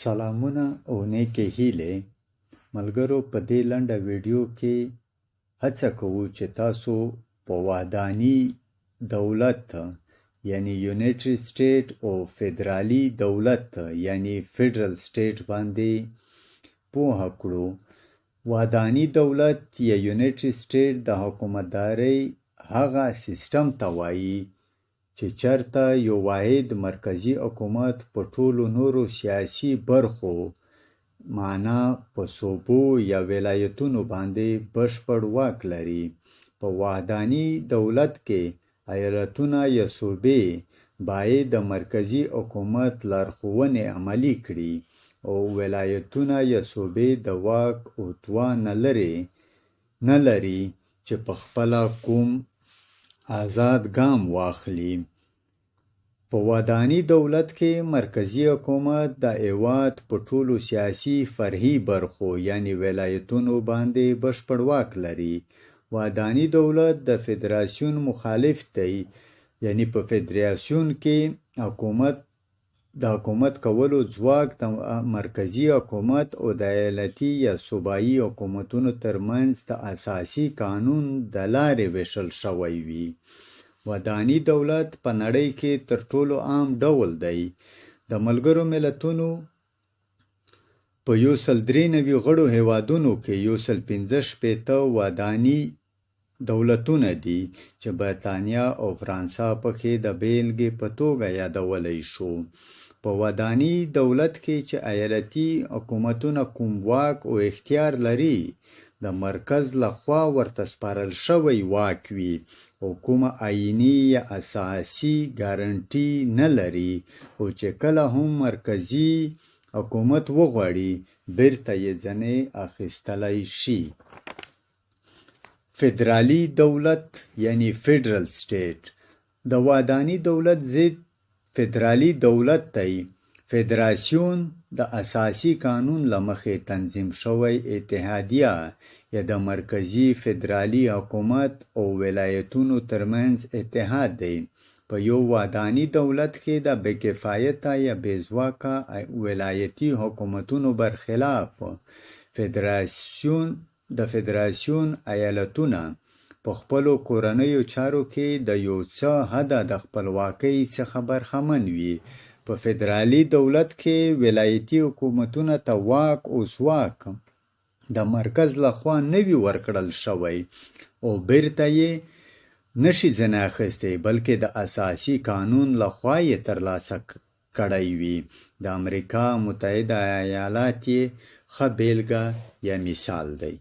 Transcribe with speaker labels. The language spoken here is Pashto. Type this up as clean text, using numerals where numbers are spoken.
Speaker 1: سلامونه او نیکې هیلې ملګرو، په دې لنډه ویډیو کې هڅه کوو چې تاسو په وحداني دولت یعنی یونیټری سټیټ او فدرالي دولت یعنی فدرال سټیټ باندې پوهه کړو. وحداني دولت یا یونیټری سټیټ د حکومتدارۍ هغه سیستم ته وایي چې چېرته یو واحد مرکزي حکومت په ټولو نورو سیاسي برخو معنا په صوبو یا ولایتونو باندې بشپړ واک لري. په وحداني دولت کې ایالتونه یا صوبې باید د مرکزي حکومت لارښوونې عملي کړي او ولایتونه یا صوبې د واک او توان نه لري چې په خپله کوم آزاد ګام واخلي. په وحداني دولت کې مرکزي حکومت د هیواد په ټولو سیاسي فرعي برخو یعنی ولایتونو باندې بشپړ واک لري. وحداني دولت د فدراسیون مخالف دی، یعنی په فدراسیون کې د حکومت کولو ځواک د مرکزي حکومت او د ایالتي یا صوبایي حکومتونو ترمنځ د اساسي قانون د لارې ویشل شوی وي. وحداني دولت په نړۍ کې تر ټولو عام ډول دی. د ملګرو ملتونو په 193 غړو هیوادونو کې 165 وحداني دولتونه دي چې برطانیه او فرانسه پکې د بیلګې په توګه یادولی شو. په وحداني دولت کې چې ایالتي حکومتونه کوم واک او اختیار لري د مرکز لخوا ورته سپارل شوی واک وي او کومه آئینی یا اساسي ګارنټي نه لري او چې کله هم مرکزي حکومت وغواړي بیرته یې ځنې اخیستلی شي. فدرالي دولت یعنی فدرال سټیټ د وحداني دولت ضد فدرالي دولت دی. فدراسیون د اساسي قانون له مخې تنظیم شوی اتحادیه یا د مرکزي فدرالي حکومت او ولایتونو ترمنځ اتحاد دی. په یو وحداني دولت کې د بېکفایته یا بېځواکه ولایتي حکومتونو برخلاف د فدراسیون ایالتونه په خپلو کورنیو چارو کې د یو څه حده د خپلواکۍ څخه برخمن وي. په فدرالي دولت کې ولایتي حکومتونه ته واک او ځواک د مرکز لخوا نه وي ورکړل شوی او بیرته یې نشي ځنې اخیستی، بلکې د اساسي قانون لخوا یې ترلاسه کړی وي. د امریکا متحده ایالات یې ښه بیلګه یا مثال دی.